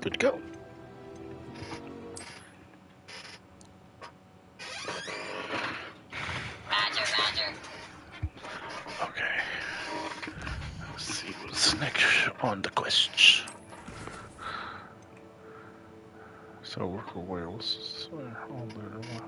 Good to go. Roger. Okay. Let's see what's next on the quest. So work with whales. All better left.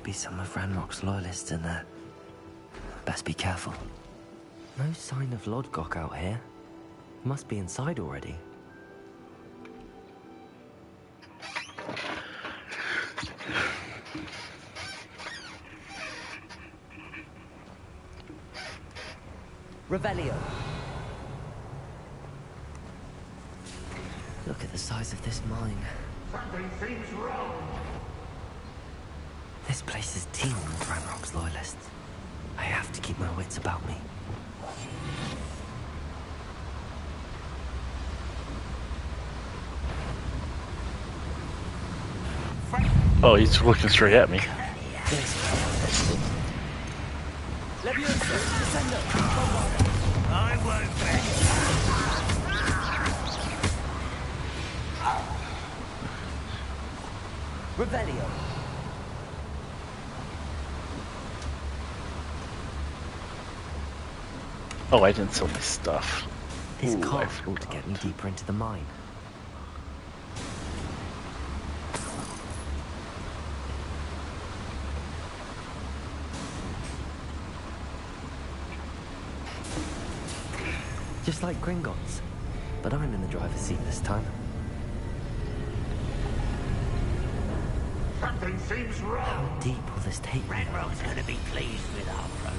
Be some of Ranrock's loyalists in there. Best be careful. No sign of Lodgok out here. Must be inside already. Revelio. Look at the size of this mine. Something seems wrong. This place is teeming with Ranrock's loyalists. I have to keep my wits about me. Oh, he's looking straight at me. I won't bet. Revelio. Oh, I didn't sell my stuff. This Ooh, I can't forgot. get me deeper into the mine. Just like Gringotts, but I'm in the driver's seat this time. Something seems How wrong. deep will this take me? Redrock's gonna be pleased with our progress.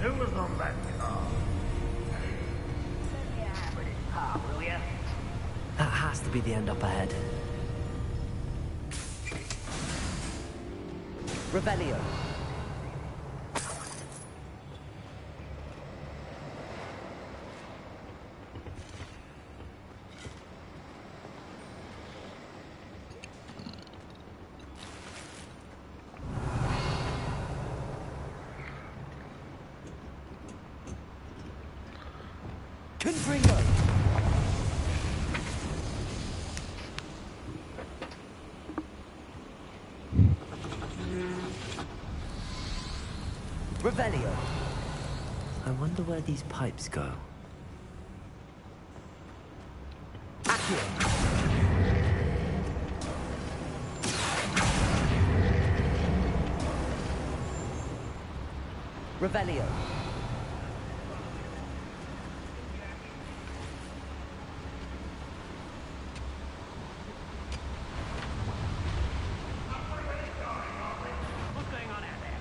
Who was on that car? Yeah, but it's car, will ya? That has to be the end up ahead. Revelio. Confringo. Revelio. I wonder where these pipes go. Accio. Revelio. What's going on out there?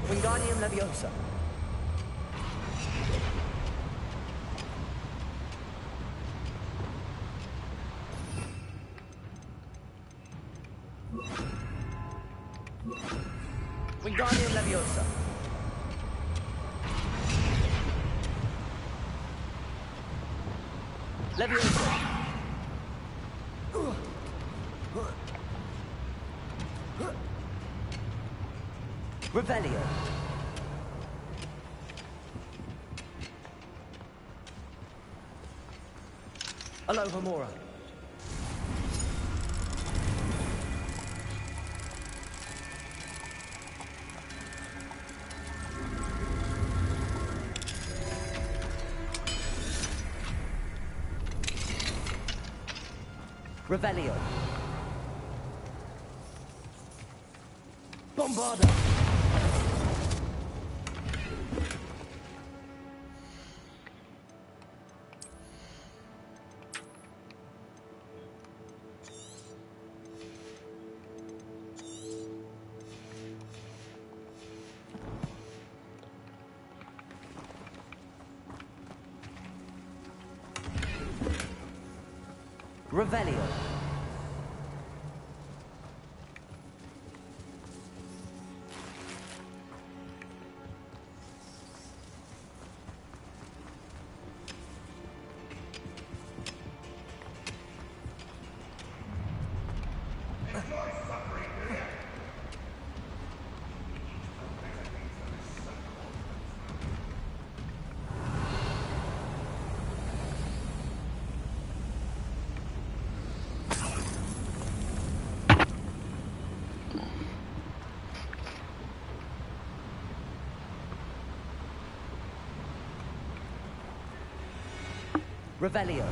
Wingardium Leviosa. Wingardium Leviosa. Leviosa. Revelio. Alohomora. Revelio. Bombarda. Revelio. Revelio.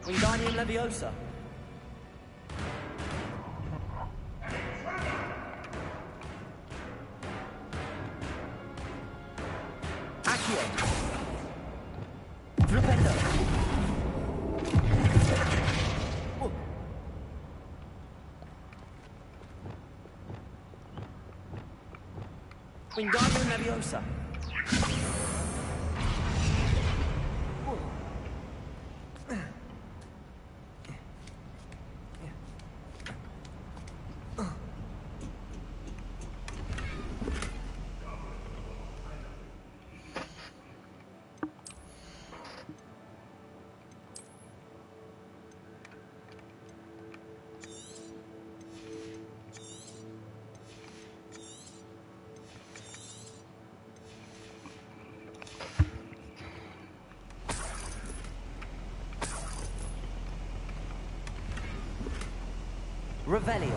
Wingardium Leviosa. Accio. Flipendo. Wingardium Leviosa. Revelio.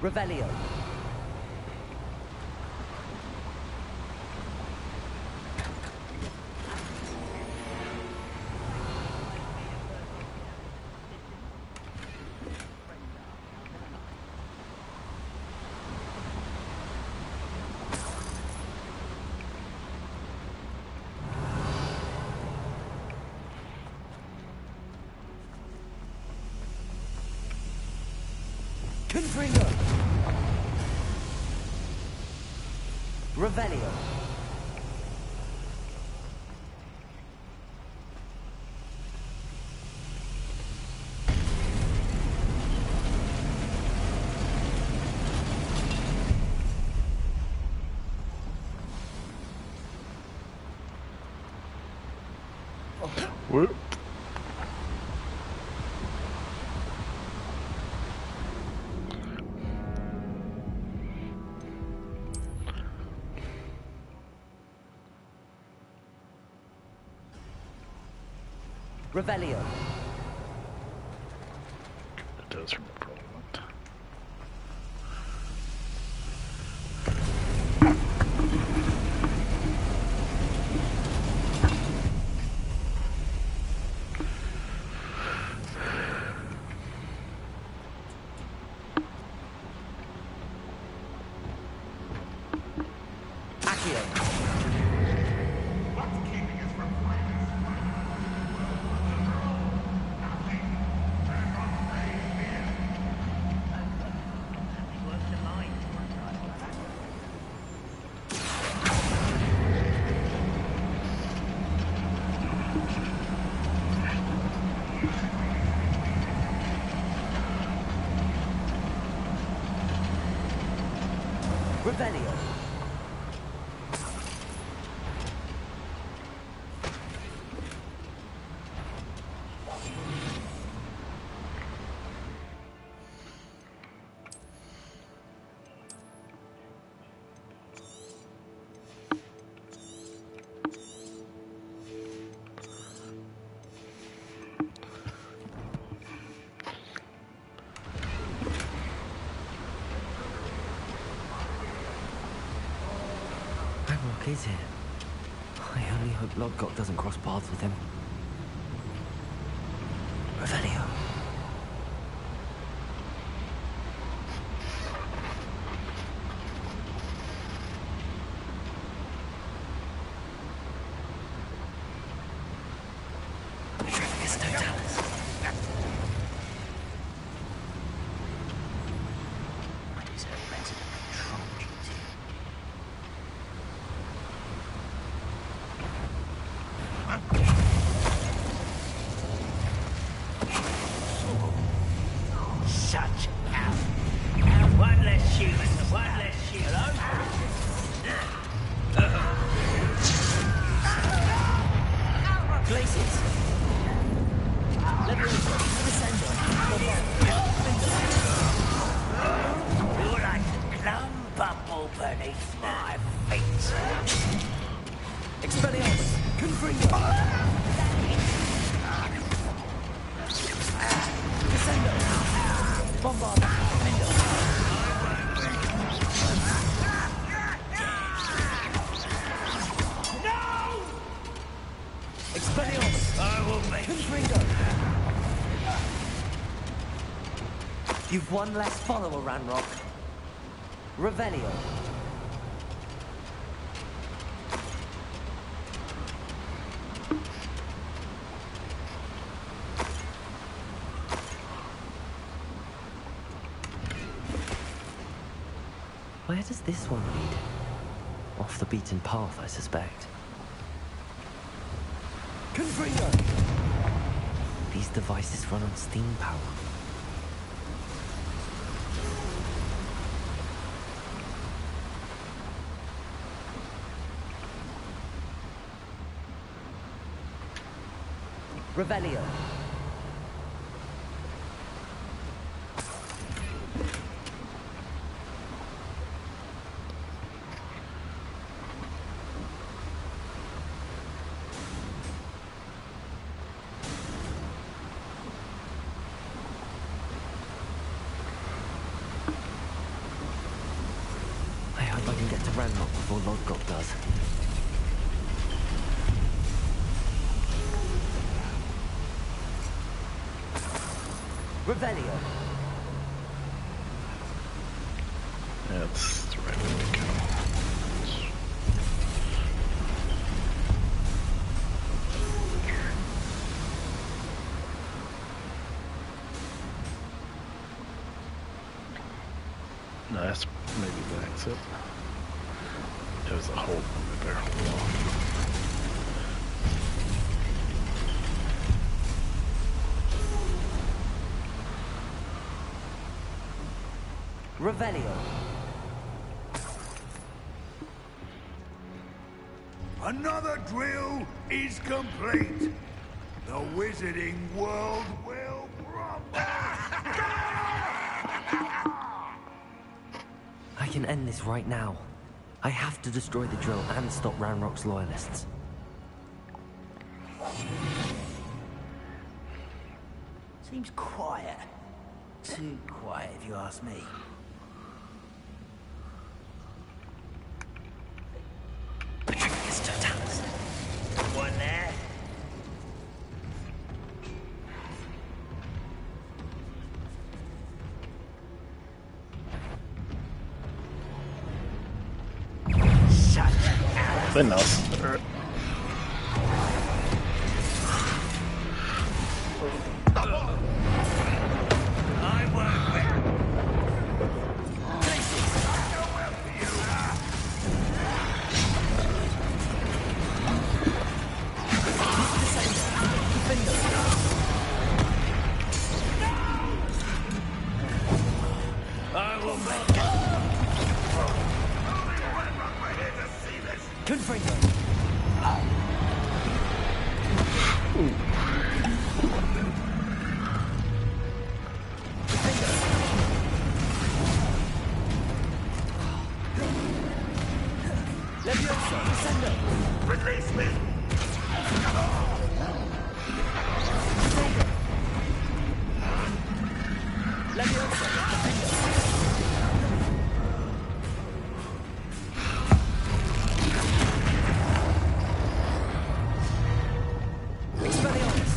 Revelio. Confringo. Revelio. Whoop. Revelio. It does remember all that. Accio. Revelio. Ranrock is here. I only hope Lodgok doesn't cross paths with him. Revelio. It's no Dallas. When is her resident control duty? Such hell. Now one less human, one less human. Glaciers. Level descender. You're like a clump bubble beneath my feet. Expelliarmus. Confringo. Descendo. Bombard. No! Expelliarmus. I will make Confringo. You've one less follower, Ranrock. Revelio. Where does this one lead? Off the beaten path, I suspect. Confringo! These devices run on steam power. Revelio. before Lodgok does. Revelio. That's the right way to go. No, that's maybe the exit. There's a hole over there. Hold on. Revelio. Another drill is complete. The wizarding world will crumble. I can end this right now. I have to destroy the drill and stop Ranrock's loyalists. Seems quiet. Too quiet, if you ask me. Patricius Totalis. One there. Shut up. Then us. I won't win. I will make it. Confringo. Levioso, descendo. Release me! Levioso, defendo. Expelliarmus.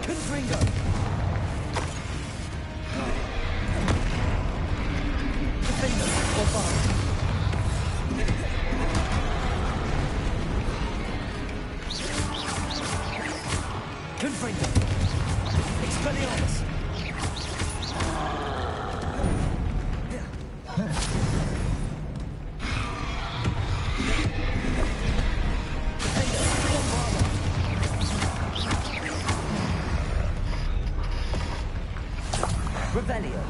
Confringo. Defendo, Bombard. Confringo. Expelliarmus. Revelio.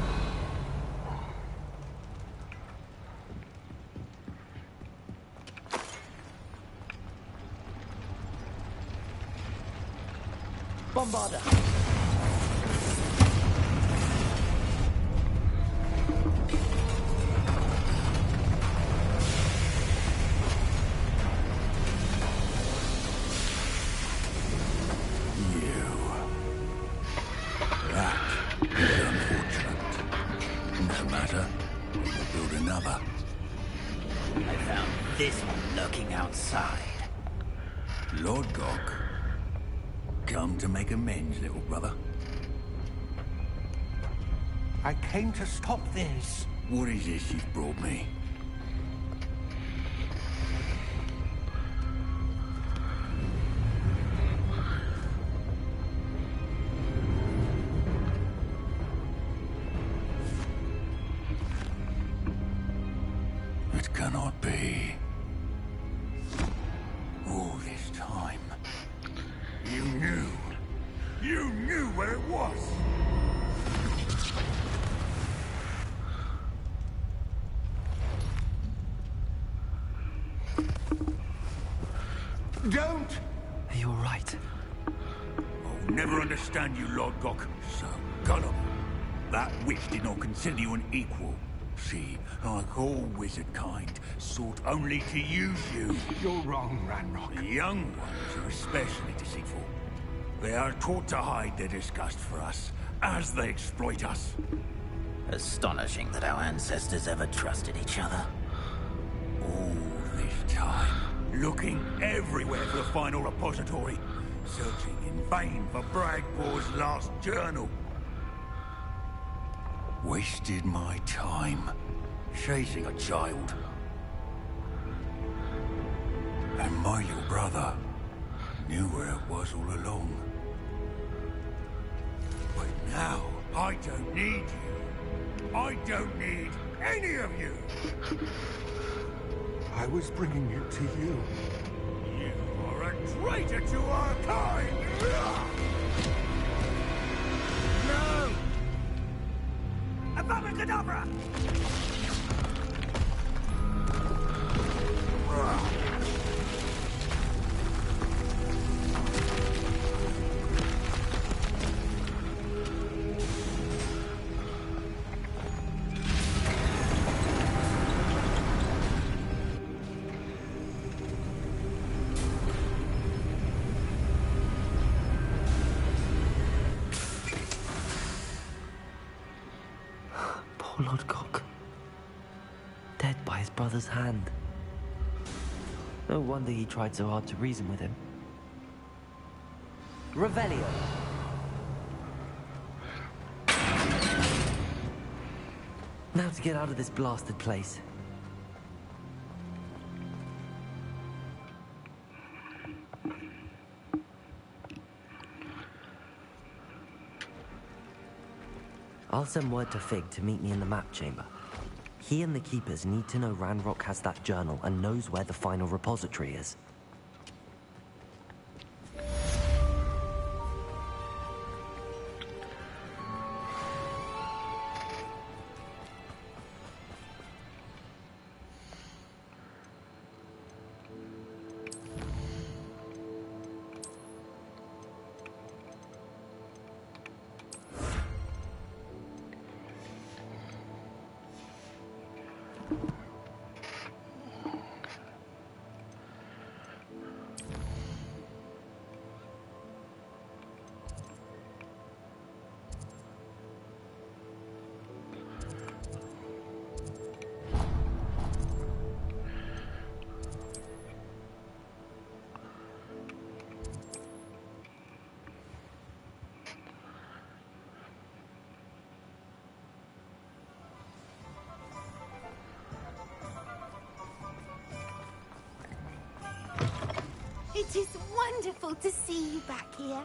Bombarda. That is unfortunate. No matter. We'll build another. I found this one lurking outside. Lord Gok. Come to make amends, little brother. I came to stop this. What is this you've brought me? It cannot be. All this time. You knew. You knew where it was. Don't! Are you alright? I'll never understand you, Lord Gok. So gullible. That witch did not consider you an equal. She, like all wizard kind, sought only to use you. You're wrong, Ranrock. The young ones are especially deceitful. They are taught to hide their disgust for us, as they exploit us. Astonishing that our ancestors ever trusted each other. All this time, looking everywhere for the final repository, searching in vain for Bragbor's last journal. Wasted my time chasing a child. And my little brother knew where it was all along. But now, I don't need you. I don't need any of you. I was bringing it to you. You are a traitor to our kind! No! Abracadabra! Poor Lodgok. Dead by his brother's hand. No wonder he tried so hard to reason with him. Revelio. Now to get out of this blasted place. I'll send word to Fig to meet me in the map chamber. He and the Keepers need to know Ranrock has that journal and knows where the final repository is. It is wonderful to see you back here.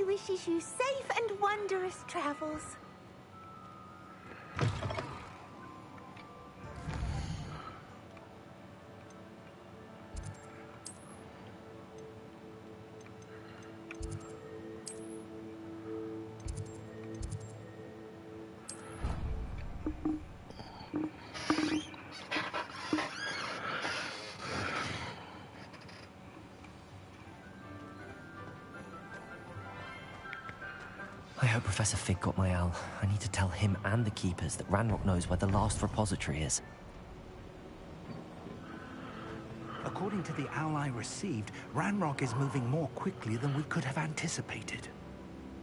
Wishes you safe and wondrous travels. I hope Professor Fig got my owl. I need to tell him and the Keepers that Ranrock knows where the last repository is. According to the owl I received, Ranrock is moving more quickly than we could have anticipated.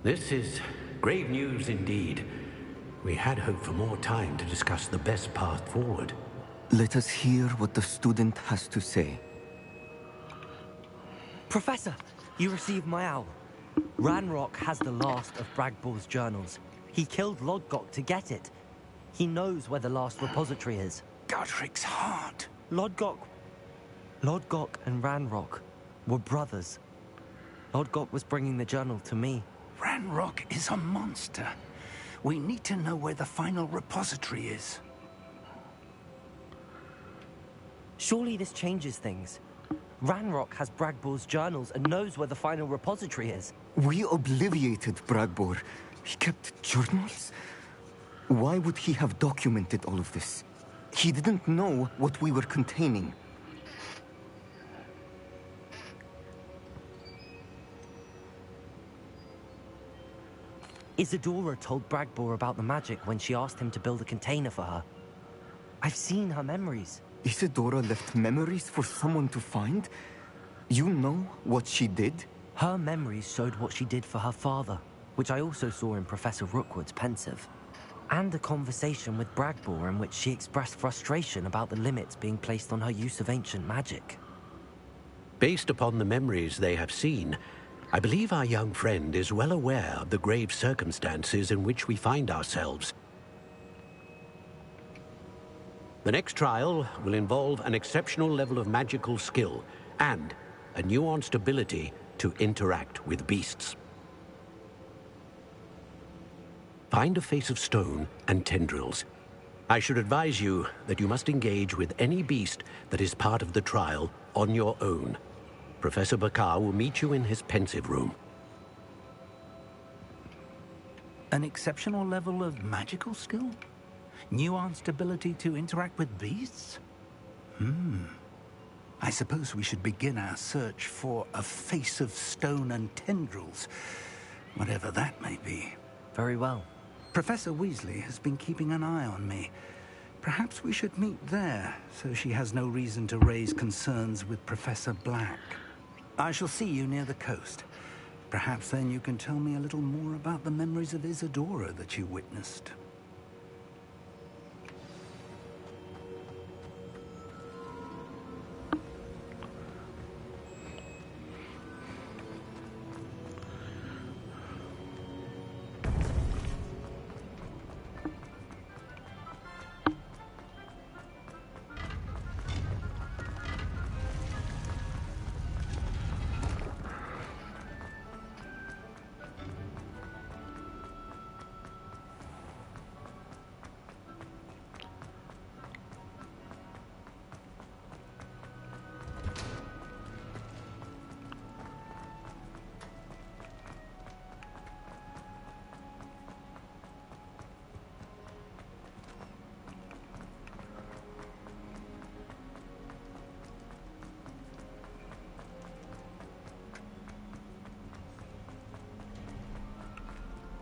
This is grave news indeed. We had hoped for more time to discuss the best path forward. Let us hear what the student has to say. Professor, you received my owl. Ranrock has the last of Bragbor's journals. He killed Lodgok to get it. He knows where the last repository is. Godric's heart. Lodgok and Ranrock were brothers. Lodgok was bringing the journal to me. Ranrock is a monster. We need to know where the final repository is. Surely this changes things. Ranrock has Bragbor's journals and knows where the final repository is. We obliviated Bragbor. He kept journals? Why would he have documented all of this? He didn't know what we were containing. Isadora told Bragbor about the magic when she asked him to build a container for her. I've seen her memories. Isadora left memories for someone to find? You know what she did? Her memories showed what she did for her father, which I also saw in Professor Rookwood's pensive. And a conversation with Bragbor in which she expressed frustration about the limits being placed on her use of ancient magic. Based upon the memories they have seen, I believe our young friend is well aware of the grave circumstances in which we find ourselves. The next trial will involve an exceptional level of magical skill and a nuanced ability to interact with beasts. Find a face of stone and tendrils. I should advise you that you must engage with any beast that is part of the trial on your own. Professor Bakar will meet you in his pensive room. An exceptional level of magical skill? Nuanced ability to interact with beasts? I suppose we should begin our search for a face of stone and tendrils, whatever that may be. Very well. Professor Weasley has been keeping an eye on me. Perhaps we should meet there, so she has no reason to raise concerns with Professor Black. I shall see you near the coast. Perhaps then you can tell me a little more about the memories of Isadora that you witnessed.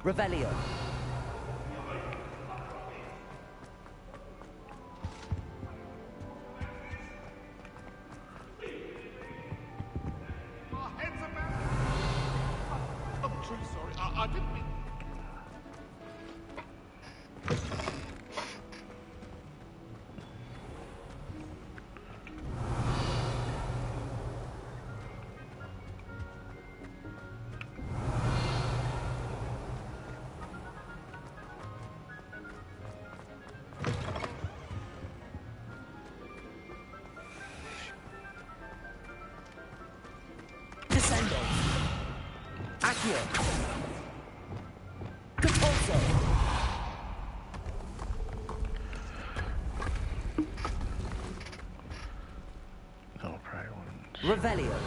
Revelio. I'm truly sorry. I didn't mean... Descendo. Accio. Compulso. No, probably wouldn't. Revelio.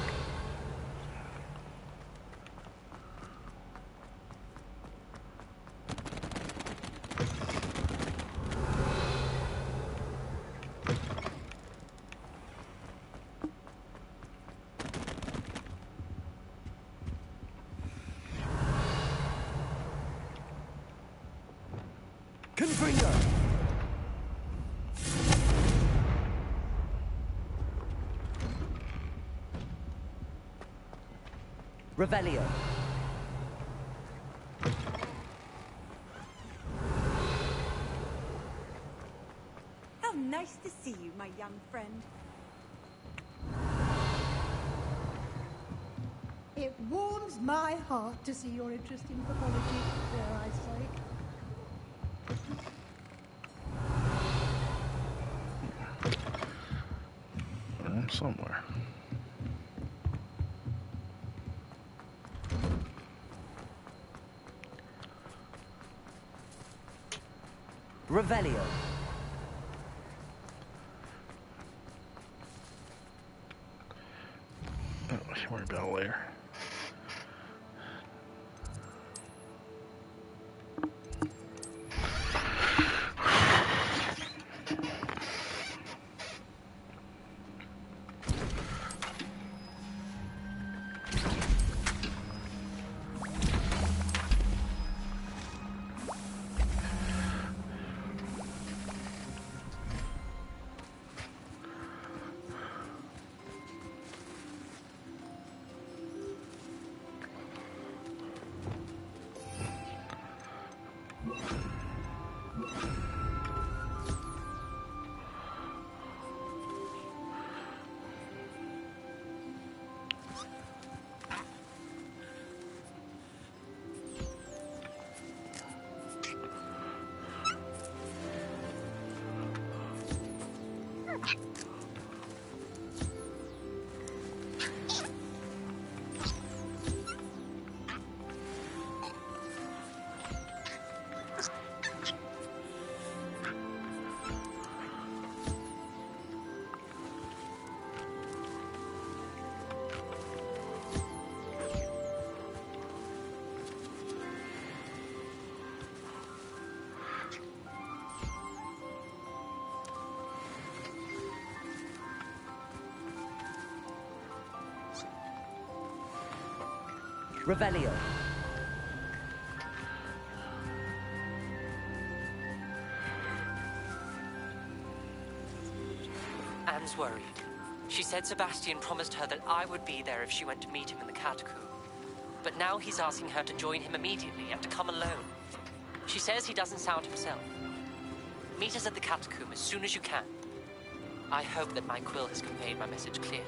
Confringo. Revelio. How nice to see you, my young friend. It warms my heart to see your interest in pathology, dare I say. Somewhere. Revelio. Oh, worry about it later. Revelio. Anne's worried. She said Sebastian promised her that I would be there if she went to meet him in the catacomb. But now he's asking her to join him immediately and to come alone. She says he doesn't sound himself. Meet us at the catacomb as soon as you can. I hope that my quill has conveyed my message clearly.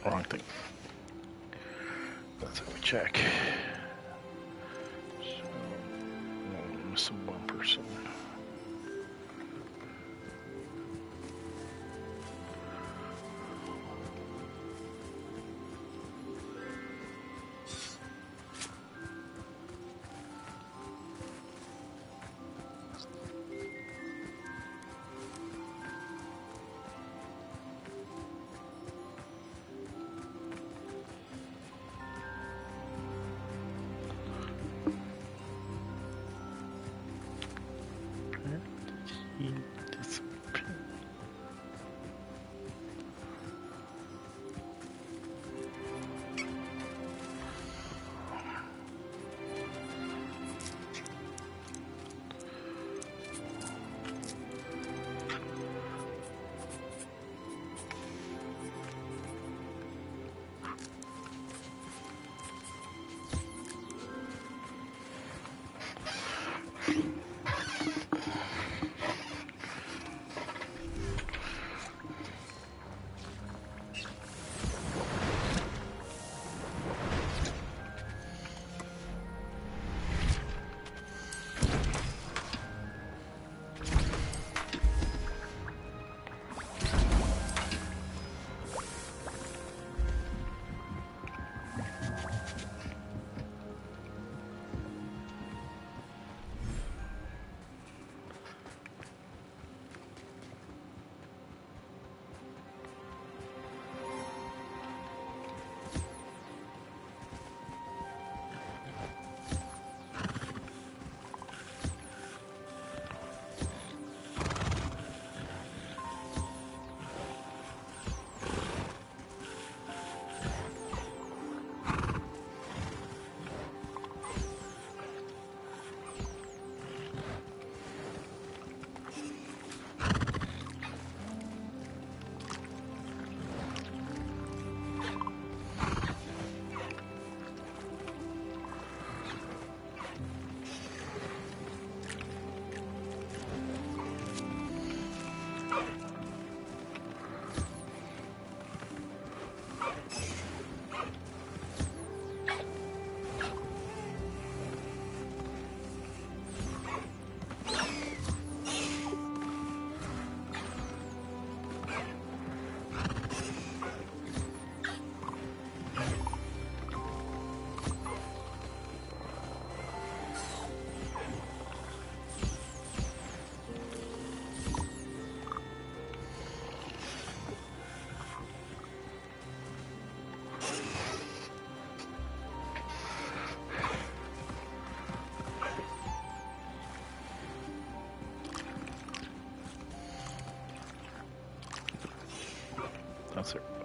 Wrong thing. That's how we check. So, missing one person. That's everybody.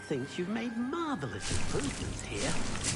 thinks you've made marvelous improvements here.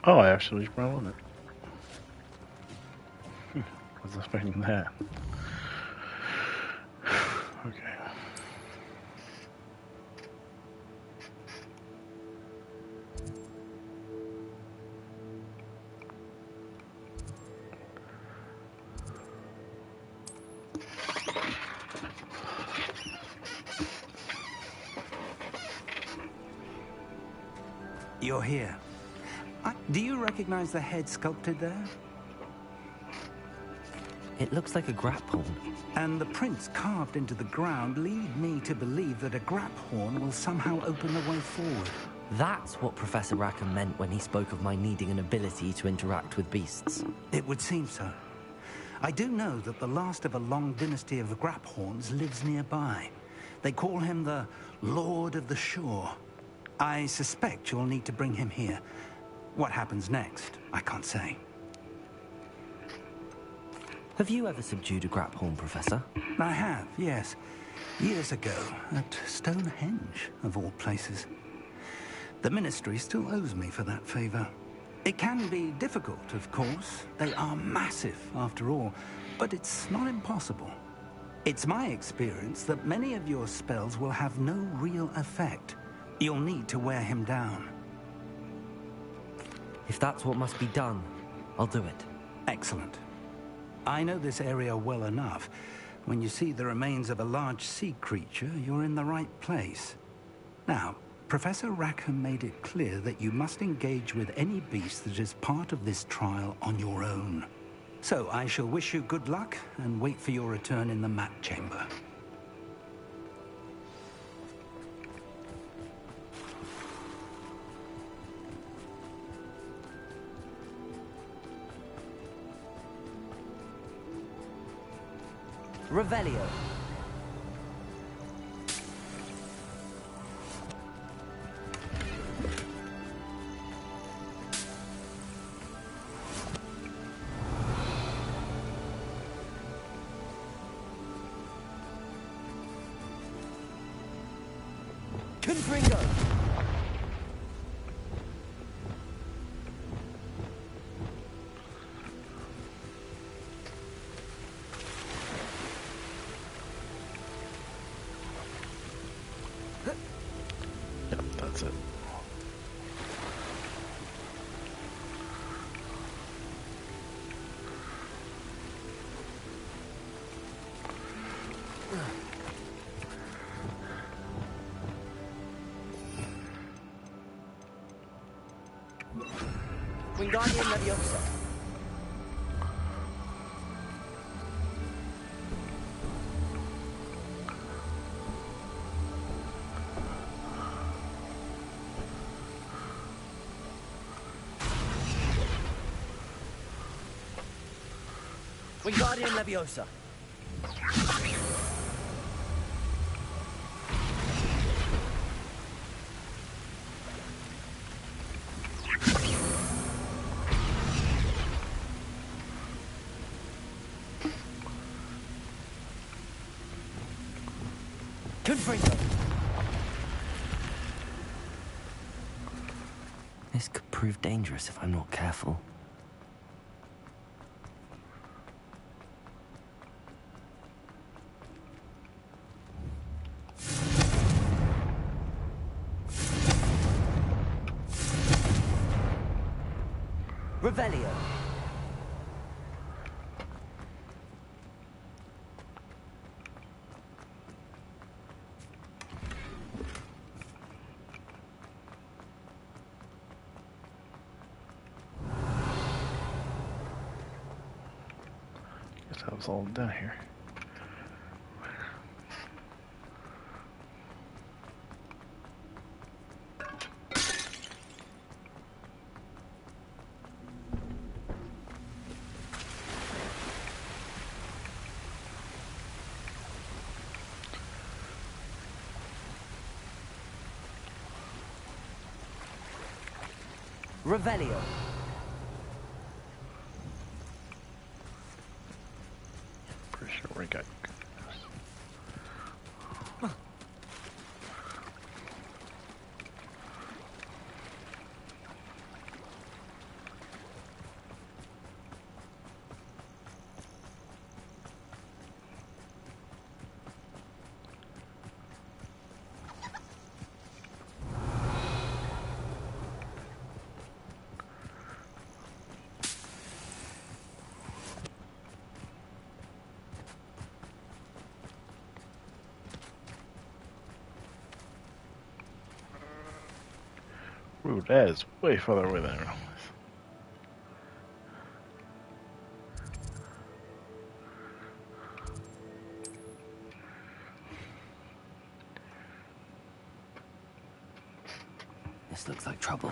Oh, I actually rolling it. Was expecting that. Okay. You're here. Do you recognize the head sculpted there? It looks like a grap horn. And the prints carved into the ground lead me to believe that a grap horn will somehow open the way forward. That's what Professor Rackham meant when he spoke of my needing an ability to interact with beasts. It would seem so. I do know that the last of a long dynasty of grap horns lives nearby. They call him the Lord of the Shore. I suspect you'll need to bring him here. What happens next, I can't say. Have you ever subdued a grap horn, Professor? I have, yes. Years ago, at Stonehenge, of all places. The Ministry still owes me for that favor. It can be difficult, of course. They are massive, after all, but it's not impossible. It's my experience that many of your spells will have no real effect. You'll need to wear him down. If that's what must be done, I'll do it. Excellent. I know this area well enough. When you see the remains of a large sea creature, you're in the right place. Now, Professor Rackham made it clear that you must engage with any beast that is part of this trial on your own. So I shall wish you good luck and wait for your return in the map chamber. Revelio. Confringo. Yep, that's it. Wingardium Leviosa. Wingardium Leviosa. Confringo. This could prove dangerous if I'm not careful. Revelio. Guess that was all done here. Revelio. Pretty sure we got. Ooh, that is way farther away than I realized. This looks like trouble.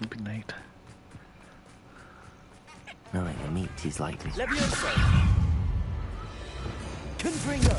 Sleepy night. Knowing the meat, he's likely. Levioso! Confringo!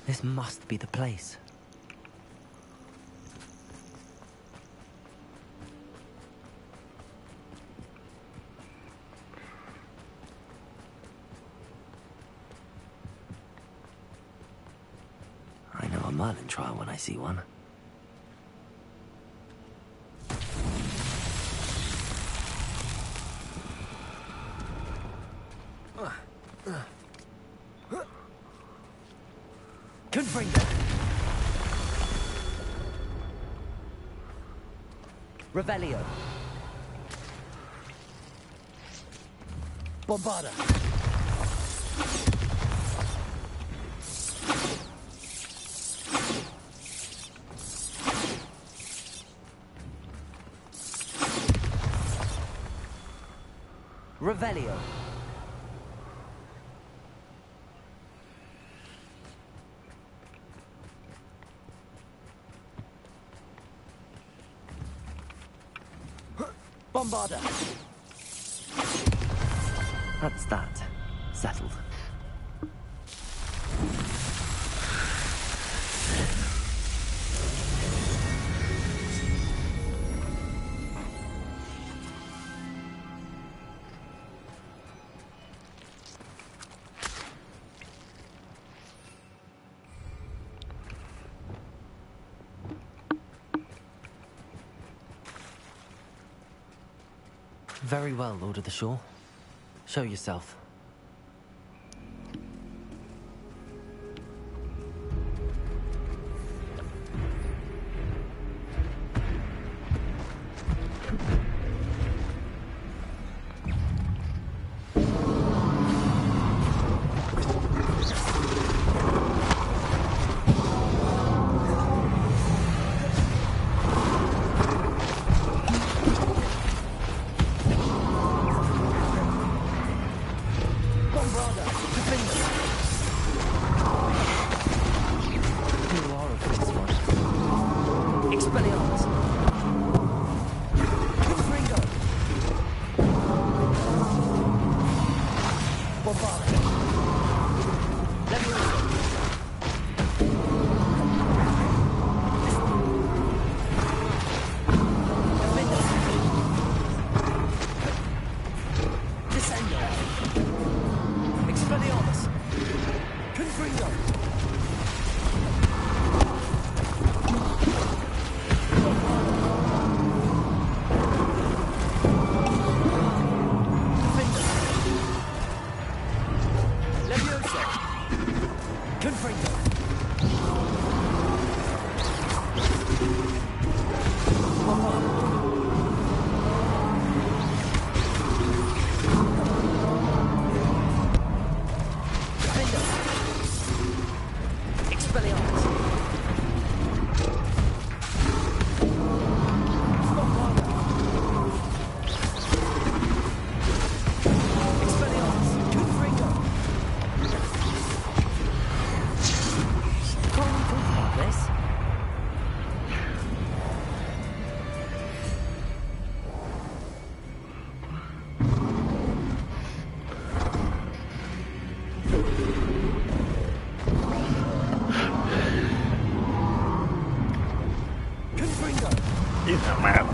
This must be the place. I know a Merlin trial when I see one. Confringo! Revelio! Bombarda! Revelio! Bombarda! That's that. Settled. Very well, Lord of the Shore. Show yourself. I'm out.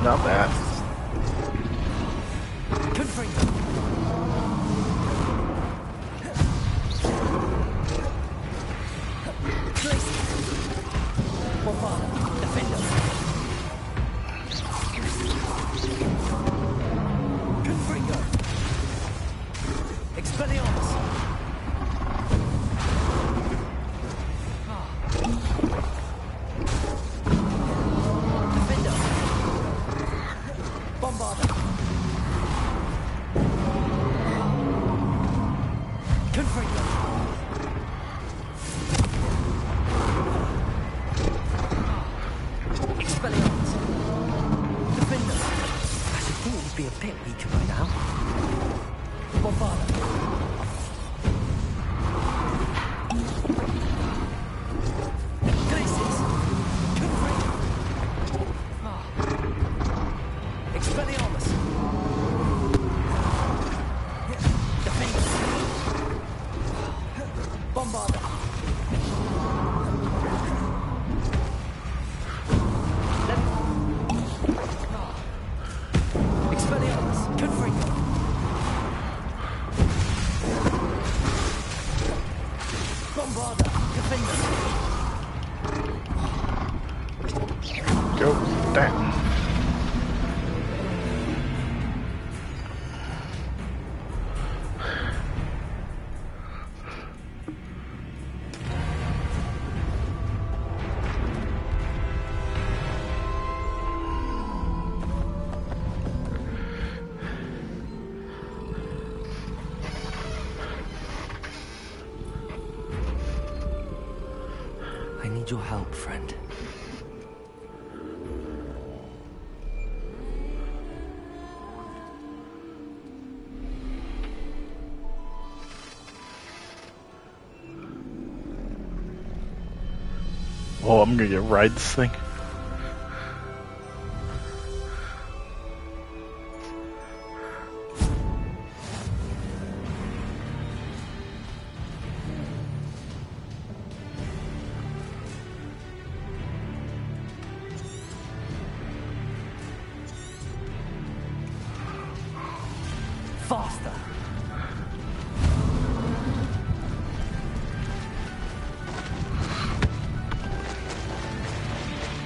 Not bad. I need your help, friend. Oh, I'm gonna get ride this thing. Faster!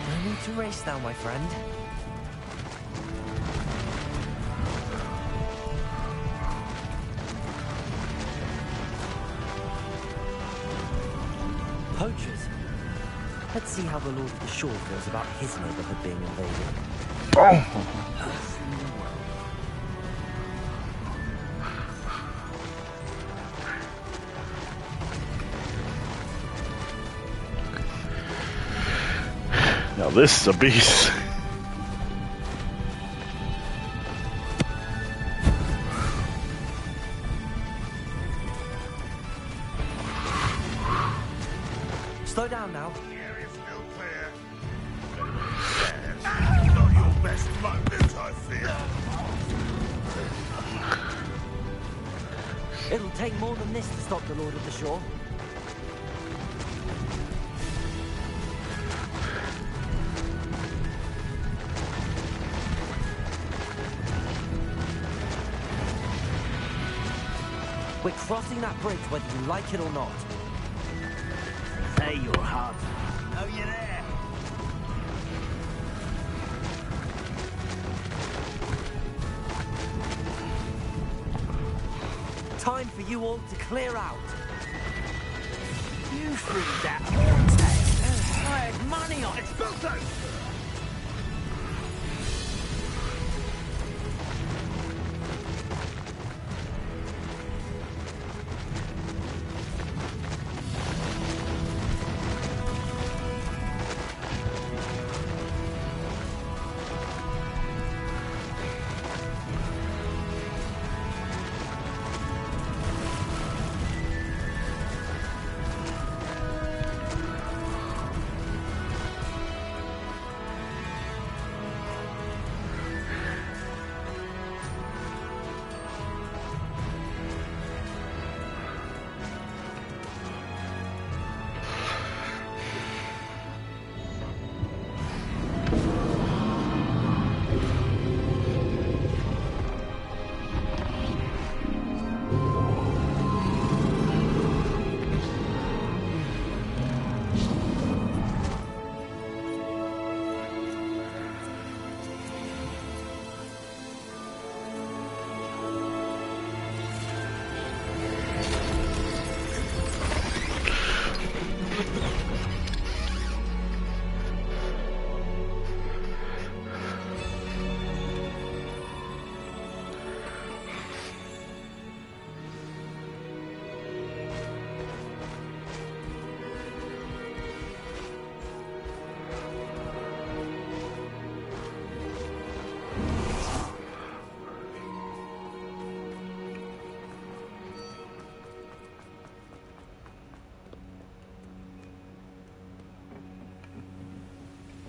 No need to race now, my friend. Poachers. Let's see how the Lord of the Shore feels about his neighborhood being invaded. Oh! Now this is a beast. Slow down now. The area's still clear. Yes. Not your best moment, I fear. It'll take more than this to stop the Lord of the Shore. We're crossing that bridge whether you like it or not. Say your heart. Oh, you're there. Time for you all to clear out. You threw that vortex. I had money on it. Expulso!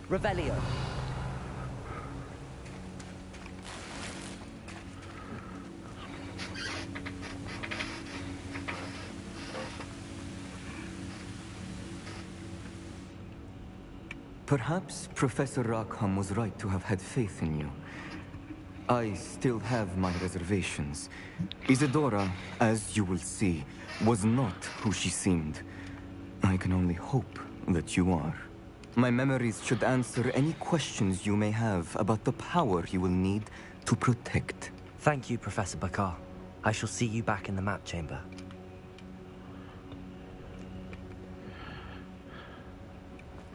Revelio. Perhaps Professor Rackham was right to have had faith in you. I still have my reservations. Isadora, as you will see, was not who she seemed. I can only hope that you are. My memories should answer any questions you may have about the power you will need to protect. Thank you, Professor Bakar. I shall see you back in the map chamber.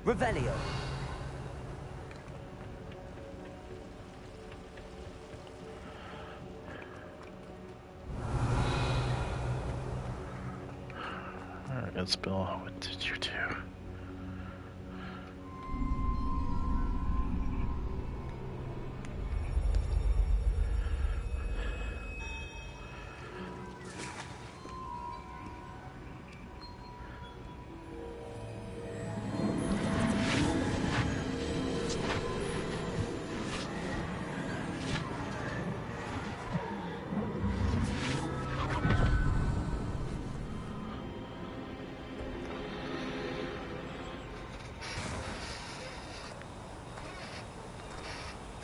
Revelio. Alright, Isabel, what did you do?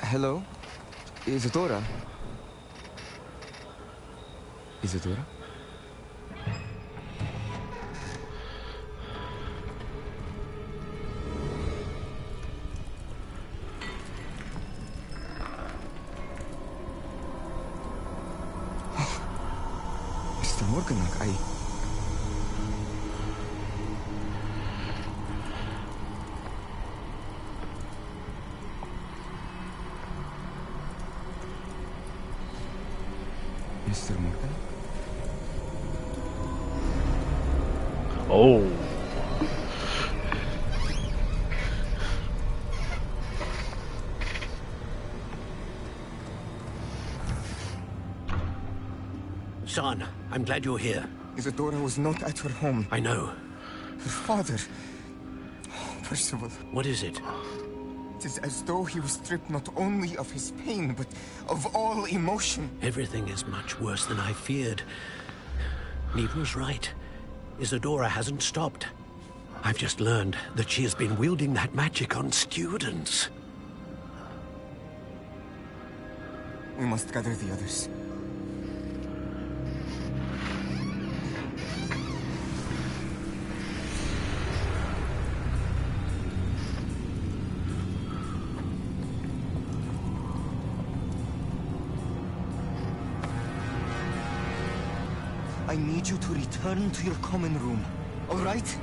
Hello? Isadora? Isadora? Mr. Morganak, Mr. Morgan? Oh. Son, I'm glad you're here. Isadora was not at her home. I know. Her father... Oh, Percival. What is it? It is as though he was stripped not only of his pain, but of all emotion. Everything is much worse than I feared. Neve was right. Isadora hasn't stopped. I've just learned that she has been wielding that magic on students. We must gather the others. I need you to return to your common room, all right?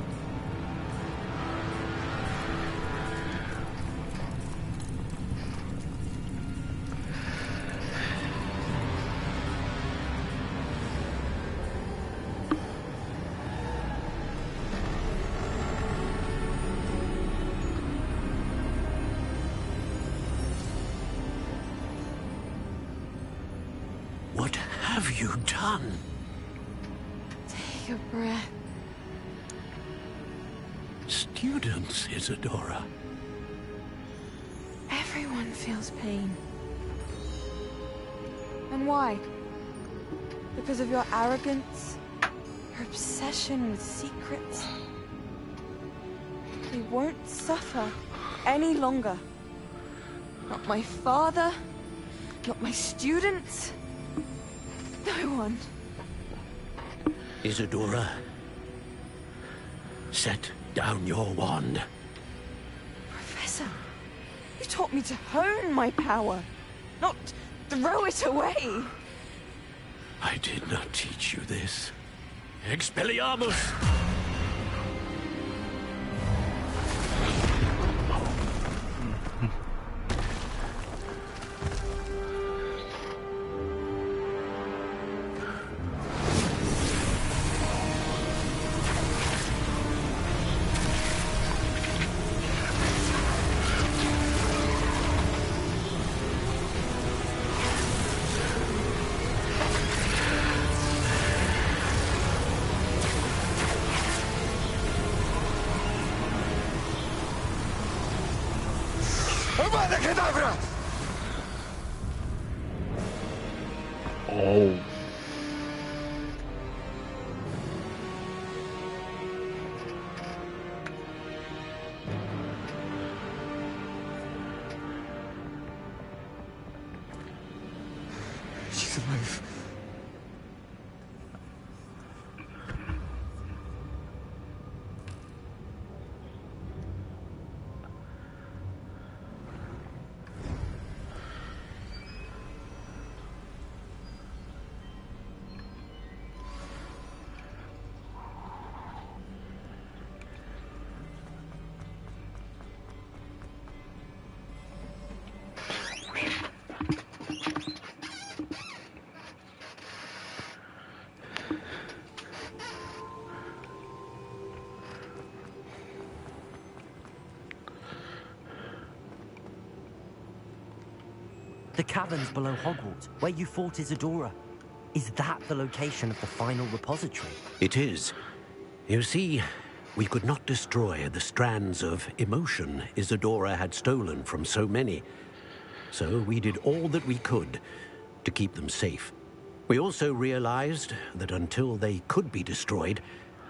What have you done? Take a breath. Students, Isadora. Everyone feels pain. And why? Because of your arrogance? Your obsession with secrets? We won't suffer any longer. Not my father, not my students, no one. Isadora, set down your wand. Professor, you taught me to hone my power, not throw it away. I did not teach you this. Expelliarmus! Oh. She's alive. The caverns below Hogwarts, where you fought Isadora. Is that the location of the final repository? It is. You see, we could not destroy the strands of emotion Isadora had stolen from so many. So we did all that we could to keep them safe. We also realized that until they could be destroyed,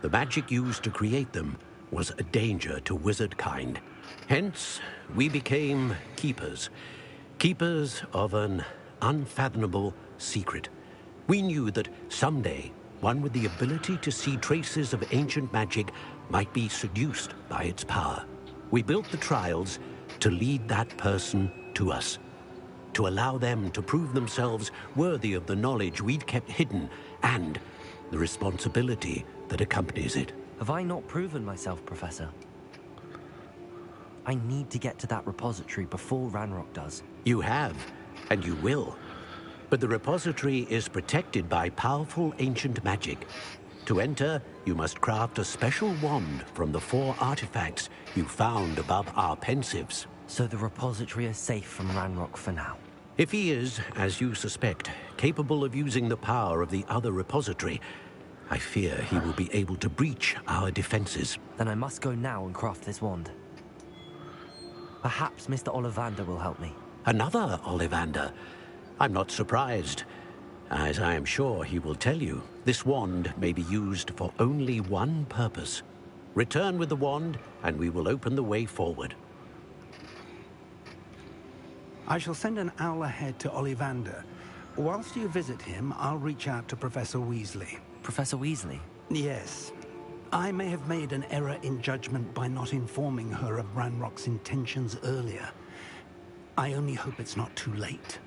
the magic used to create them was a danger to wizard kind. Hence, we became keepers. Keepers of an unfathomable secret. We knew that someday, one with the ability to see traces of ancient magic might be seduced by its power. We built the trials to lead that person to us, to allow them to prove themselves worthy of the knowledge we'd kept hidden and the responsibility that accompanies it. Have I not proven myself, Professor? I need to get to that repository before Ranrock does. You have, and you will. But the repository is protected by powerful ancient magic. To enter, you must craft a special wand from the 4 artifacts you found above our pensives. So the repository is safe from Ranrock for now? If he is, as you suspect, capable of using the power of the other repository, I fear he will be able to breach our defenses. Then I must go now and craft this wand. Perhaps Mr. Ollivander will help me. Another Ollivander? I'm not surprised. As I am sure he will tell you, this wand may be used for only one purpose. Return with the wand, and we will open the way forward. I shall send an owl ahead to Ollivander. Whilst you visit him, I'll reach out to Professor Weasley. Professor Weasley? Yes. I may have made an error in judgment by not informing her of Ranrock's intentions earlier. I only hope it's not too late.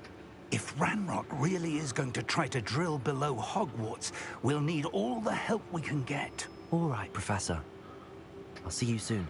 If Ranrock really is going to try to drill below Hogwarts, we'll need all the help we can get. All right, Professor. I'll see you soon.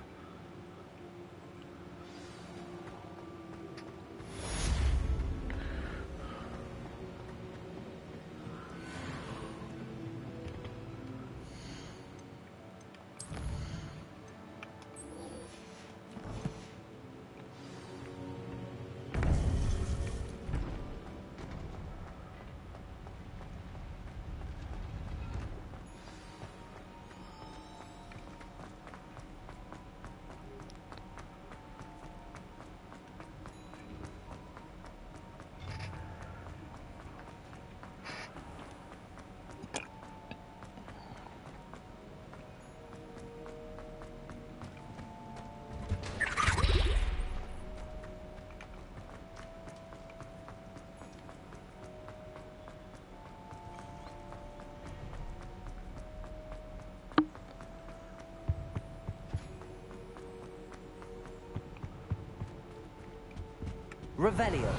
Revelio.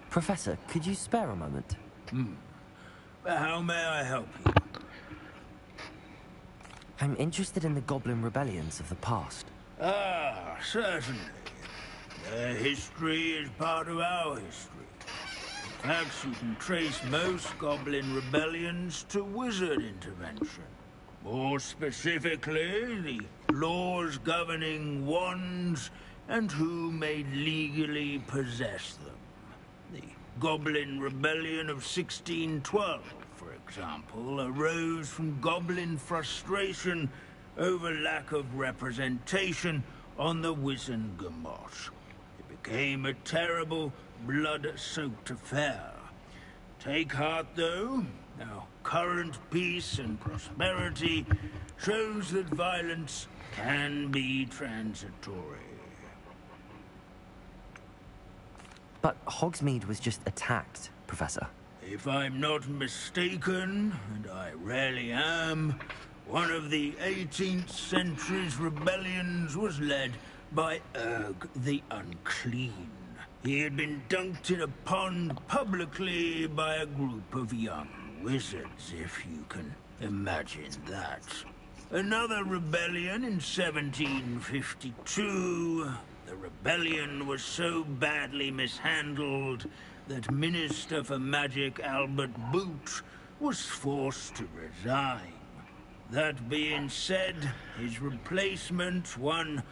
Professor, could you spare a moment? How may I help you? I'm interested in the Goblin rebellions of the past. Ah, certainly. Their history is part of our history. In fact, you can trace most Goblin rebellions to wizard intervention. More specifically, the laws governing wands and who may legally possess them. The Goblin Rebellion of 1612, for example, arose from goblin frustration over lack of representation on the Wizengamot. It became a terrible, blood-soaked affair. Take heart, though. Our current peace and prosperity shows that violence can be transitory. But Hogsmeade was just attacked, Professor. If I'm not mistaken, and I rarely am, one of the 18th century's rebellions was led by Urg the Unclean. He had been dunked in a pond publicly by a group of young wizards, if you can imagine that. Another rebellion in 1752. The rebellion was so badly mishandled that Minister for Magic Albert Boot was forced to resign. That being said, his replacement, one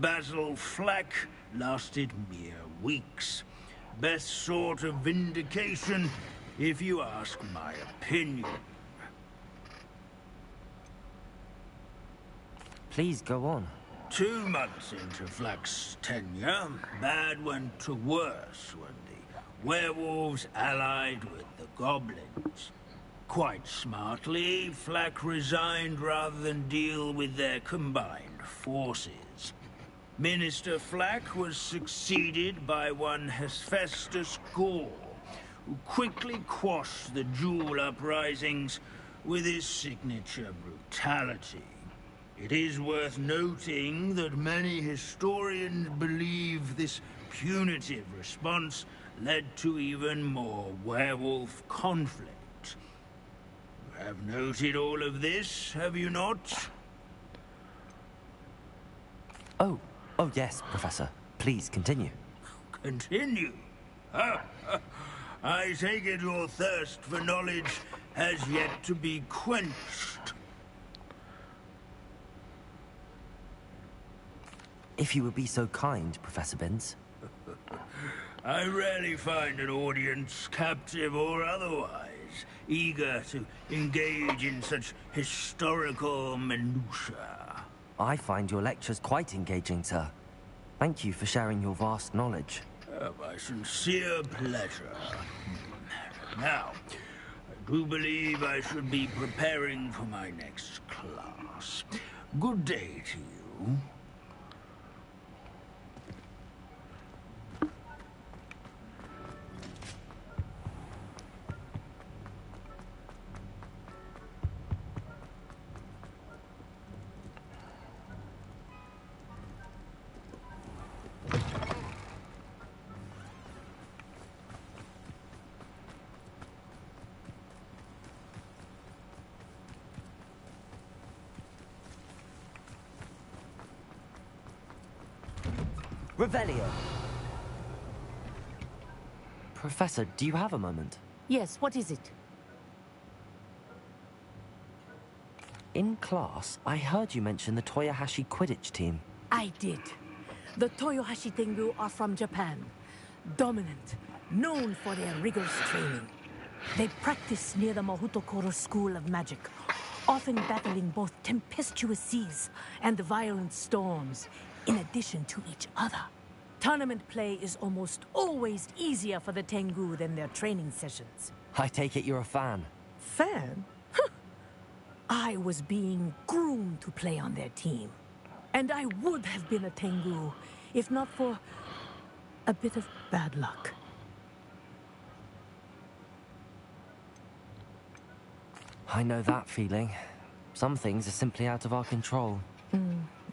Basil Flack, lasted mere weeks. Best sort of vindication, if you ask my opinion. Please go on. 2 months into Flack's tenure, bad went to worse when the werewolves allied with the goblins. Quite smartly, Flack resigned rather than deal with their combined forces. Minister Flack was succeeded by one Hephaestus Gore, who quickly quashed the Jewel uprisings with his signature brutality. It is worth noting that many historians believe this punitive response led to even more werewolf conflict. You have noted all of this, have you not? Oh yes, Professor. Please continue. Continue? I take it your thirst for knowledge has yet to be quenched. If you would be so kind, Professor Binns. I rarely find an audience, captive or otherwise, eager to engage in such historical minutiae. I find your lectures quite engaging, sir. Thank you for sharing your vast knowledge. My sincere pleasure. Now, I do believe I should be preparing for my next class. Good day to you. Revelio. Professor, do you have a moment? Yes, what is it? In class, I heard you mention the Toyohashi Quidditch team. I did. The Toyohashi Tengu are from Japan. Dominant, known for their rigorous training. They practice near the Mahutokoro School of Magic, often battling both tempestuous seas and violent storms, in addition to each other. Tournament play is almost always easier for the Tengu than their training sessions. I take it you're a fan. Fan? I was being groomed to play on their team. And I would have been a Tengu, if not for a bit of bad luck. I know that feeling. Some things are simply out of our control.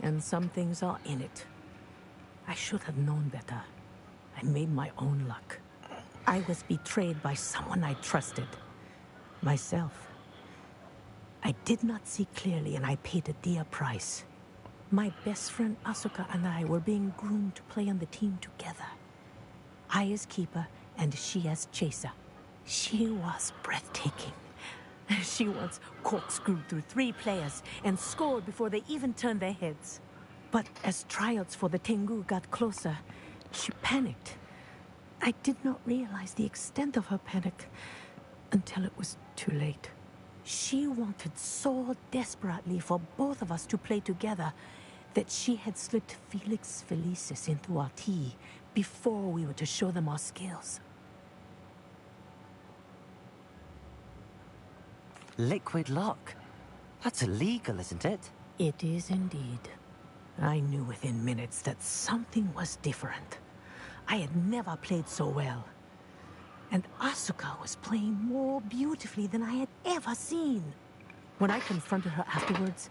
And some things are in it. I should have known better. I made my own luck. I was betrayed by someone I trusted. Myself. I did not see clearly and I paid a dear price. My best friend Asuka and I were being groomed to play on the team together. I as keeper and she as chaser. She was breathtaking. She once corkscrewed through 3 players and scored before they even turned their heads. But as tryouts for the Tengu got closer, she panicked. I did not realize the extent of her panic until it was too late. She wanted so desperately for both of us to play together that she had slipped Felix Felicis into our tea before we were to show them our skills. Liquid luck? That's illegal, isn't it? It is indeed. I knew within minutes that something was different. I had never played so well. And Asuka was playing more beautifully than I had ever seen. When I confronted her afterwards,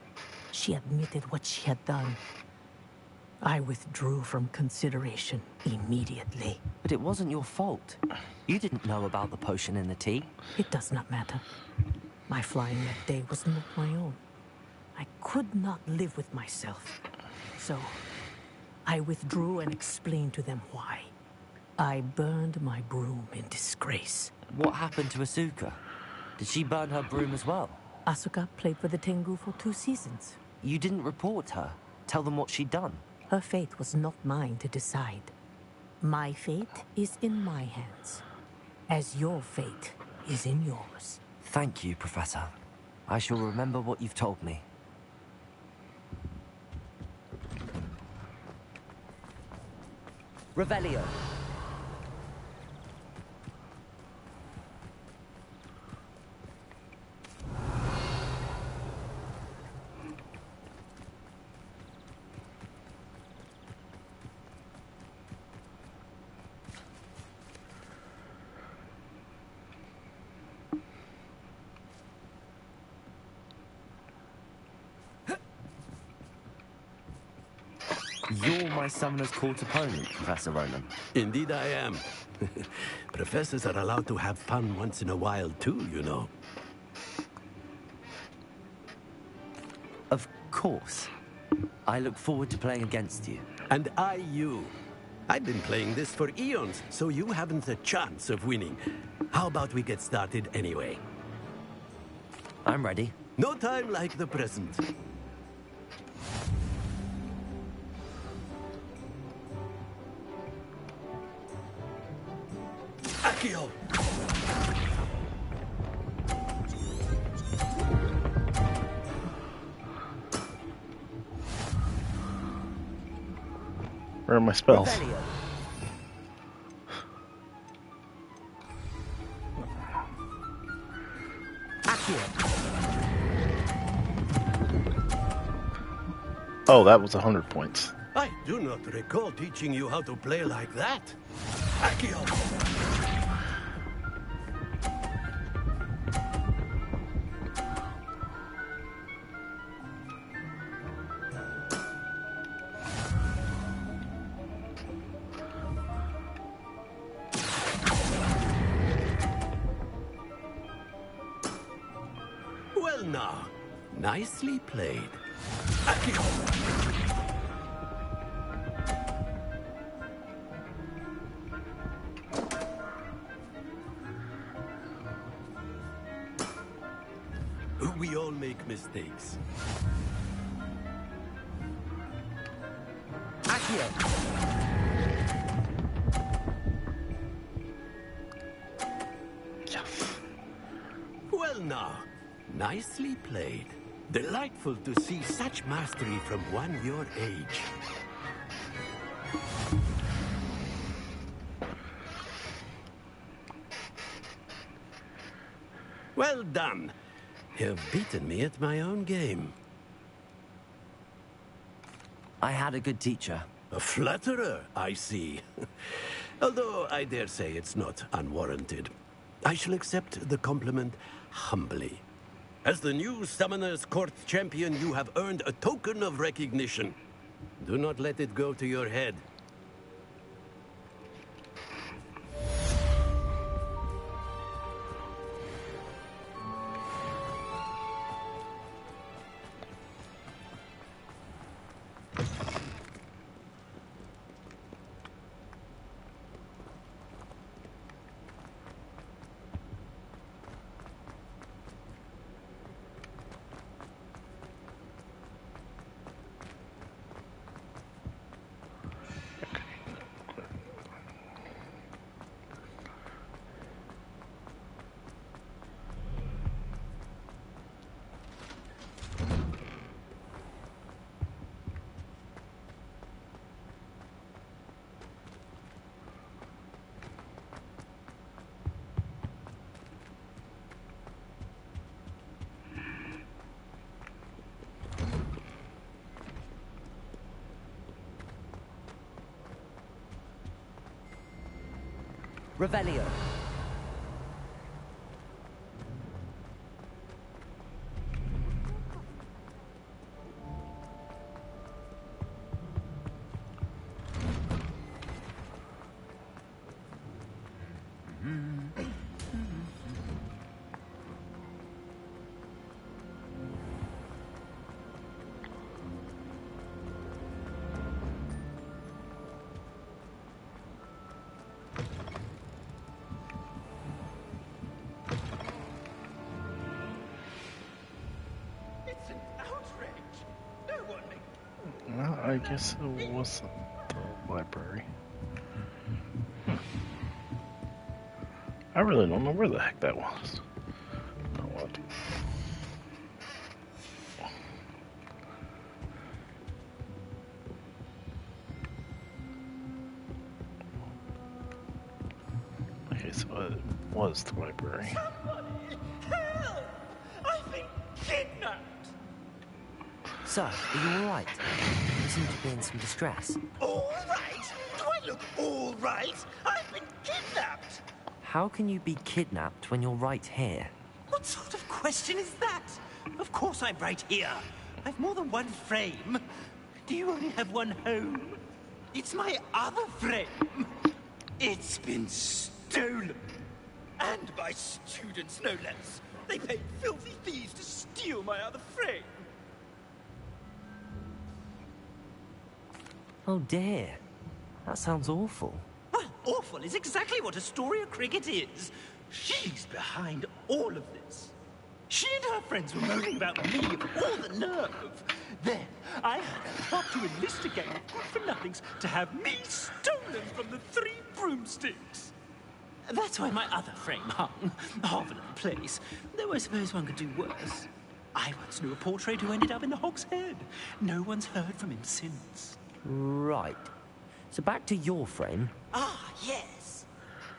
she admitted what she had done. I withdrew from consideration immediately. But it wasn't your fault. You didn't know about the potion in the tea. It does not matter. My flying that day was not my own. I could not live with myself. So, I withdrew and explained to them why. I burned my broom in disgrace. What happened to Asuka? Did she burn her broom as well? Asuka played for the Tengu for 2 seasons. You didn't report her? Tell them what she'd done? Her fate was not mine to decide. My fate is in my hands, as your fate is in yours. Thank you, Professor. I shall remember what you've told me. Revelio. You're my Summoner's Court opponent, Professor Ronan. Indeed I am. Professors are allowed to have fun once in a while too, you know. Of course. I look forward to playing against you. And I you. I've been playing this for eons, so you haven't a chance of winning. How about we get started anyway? I'm ready. No time like the present. Akio! Where are my spells? Revelio. Oh, that was 100 points. I do not recall teaching you how to play like that. Akio! Well now, nicely played. Akio! We all make mistakes. Akio! Yes. Well now, nicely played. Delightful to see such mastery from one your age. Well done. You've beaten me at my own game. I had a good teacher. A flatterer, I see. Although I dare say it's not unwarranted. I shall accept the compliment humbly. As the new Summoner's Court champion, you have earned a token of recognition. Do not let it go to your head. Revelio. Well, I guess it wasn't the library. I really don't know where the heck that was. Oh, what? Okay, so it was the library. Somebody! Help! I've been kidnapped! Sir, are you alright? You seem to be in some distress. All right? Do I look all right? I've been kidnapped! How can you be kidnapped when you're right here? What sort of question is that? Of course I'm right here. I've more than one frame. Do you only have one home? It's my other frame. It's been stolen. And by students, no less. They paid filthy thieves to steal my other frame. Oh dear. That sounds awful. Well, awful is exactly what Astoria Cricket is. She's behind all of this. She and her friends were moaning about me of all the nerve. Then I had a plot to enlist a gang of good-for-nothings to have me stolen from the Three Broomsticks. That's why my other frame hung, half in a place, though I suppose one could do worse. I once knew a portrait who ended up in the Hog's Head. No one's heard from him since. Right. So back to your frame. Ah, yes.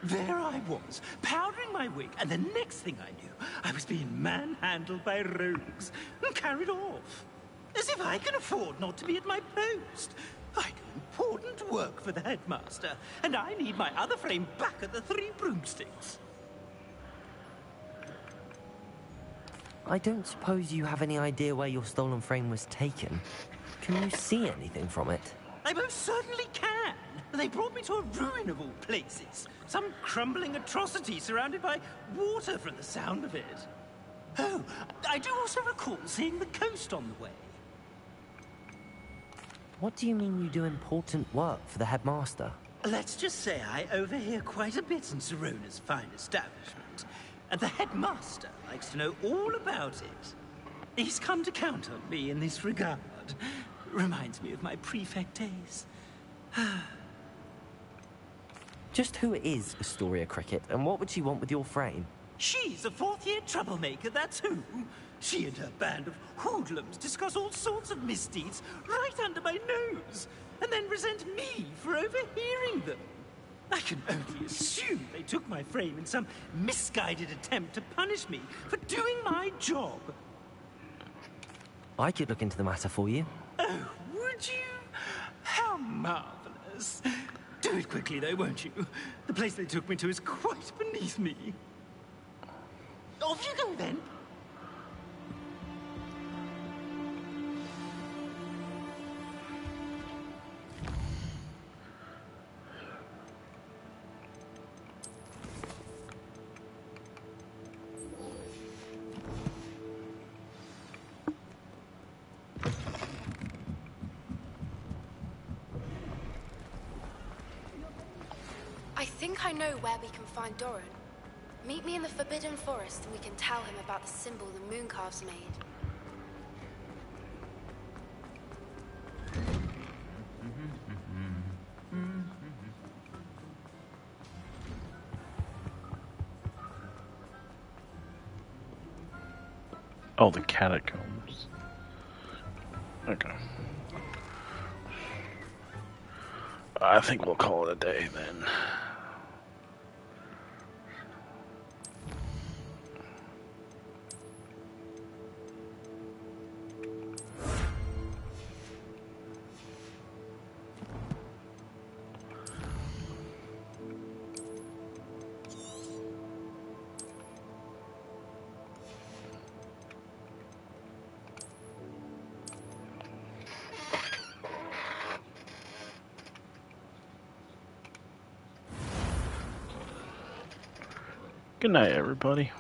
There I was, powdering my wig, and the next thing I knew, I was being manhandled by rogues and carried off. As if I can afford not to be at my post. I do important work for the headmaster, and I need my other frame back at the Three Broomsticks. I don't suppose you have any idea where your stolen frame was taken. Can you see anything from it? I most certainly can. They brought me to a ruin of all places. Some crumbling atrocity surrounded by water from the sound of it. Oh, I do also recall seeing the coast on the way. What do you mean you do important work for the headmaster? Let's just say I overhear quite a bit in Sirona's fine establishment. And the headmaster likes to know all about it. He's come to count on me in this regard. Reminds me of my prefect days. Just who is Astoria Cricket, and what would she want with your frame? She's a fourth-year troublemaker, that's who. She and her band of hoodlums discuss all sorts of misdeeds right under my nose, and then resent me for overhearing them. I can only assume they took my frame in some misguided attempt to punish me for doing my job. I could look into the matter for you. Oh, would you? How marvelous. Do it quickly, though, won't you? The place they took me to is quite beneath me. Off you go, then. I think I know where we can find Doran. Meet me in the Forbidden Forest and we can tell him about the symbol the Mooncalves made. Oh, the catacombs. Okay. I think we'll call it a day then. Good night, everybody.